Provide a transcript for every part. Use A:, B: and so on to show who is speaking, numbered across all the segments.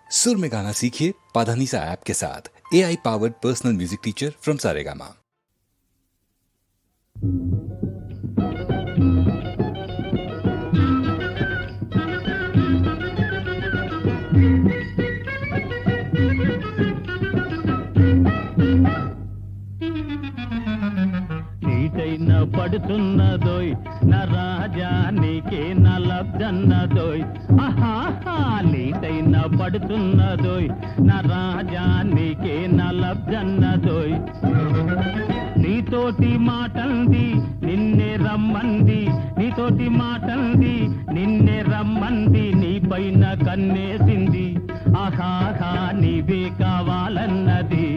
A: सुर में गाना सीखिए पाधानीसा ऐप के साथ। AI powered personal music teacher from Saregama.
B: నీటైన పడుతున్నదోయ్ నా రాజా నీకే నా లబ్ధన్నదోయ్ ఆహాహా నీటైన పడుతున్నదోయ్ నా రాజా నీకే నా లబ్ధన్నదోయ్ నీతోటి మాటంది నిన్నే రమ్మంది నీతోటి మాటంది నిన్నే రమ్మంది నీ పైన కన్నేసింది ఆహాహా నీవే కావాలన్నది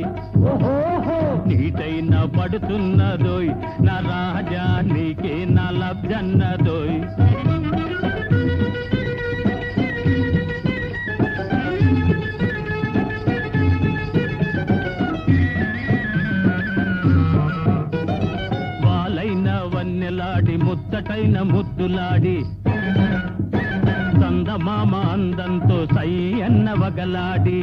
B: ఓహోహో నీటైన పడుతున్నదోయ్ నా రాజా నీకే నా లబ్ధన్నదోయ్ వాలైన వన్నెలాడి ముచ్చటైన ముద్దులాడి చందమామ అందంతో సై అన్న వగలాడి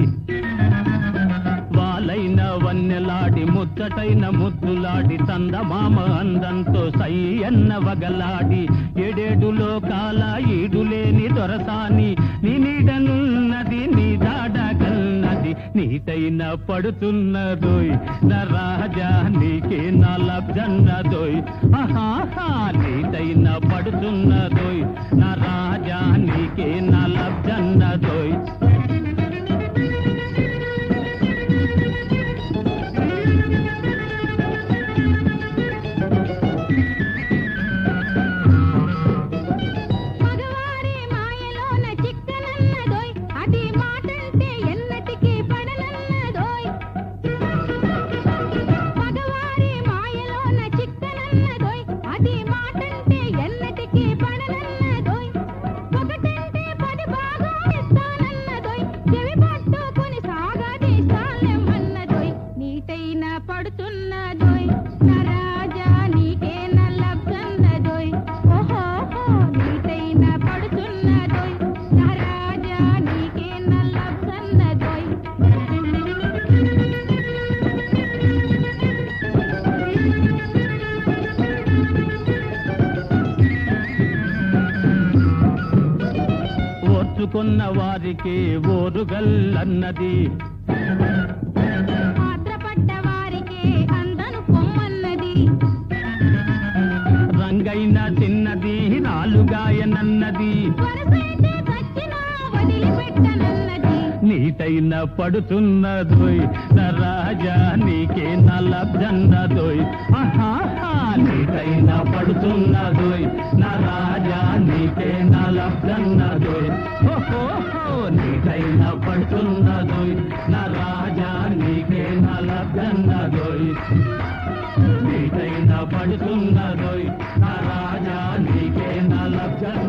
B: వాలైన వన్నెలాడి ముచ్చటైన ముద్దులాడి చందమామ అందంతో సై అన్న వగలాడి ఏడేడు లోకాల ఈడులేని దొరసాని నీ నీడనున్నది నీ దాడగన్నది నీటైన పడుతున్నదోయ్ నా రాజా నీకే నా లబ్ధన్నదోయ్ ఆహాహా నీటైన పడుతున్నదోయ్ నా రాజా నీకే నా లబ్ధన్నదోయ్ ఓర్చుకున్న వారికి ఓరుగల్లన్నది
C: పాత్రపడ్డ వారికి అందను పొమ్మన్నది
B: రంగైన తిన్నది నాలుగాయనన్నది
C: వరసైతే చచ్చినా వదిలిపెట్టనన్నది
B: నీటైన పడుతున్నదోయ్ నా రాజా నీకే నా లబ్ధన్నదోయ్ ఆహాహా నీటైన పడుతున్నదోయ్ నా రాజా నీకే నా లబ్ధన్నదోయ్ ఓహోహో నీటైన పడుతున్నదోయ్ నా రాజా నీకే నా లబ్ధన్నదోయ్ నీటైన పడుతున్నదోయ్ నా రాజా నీకే నా లబ్ధన్నదోయ్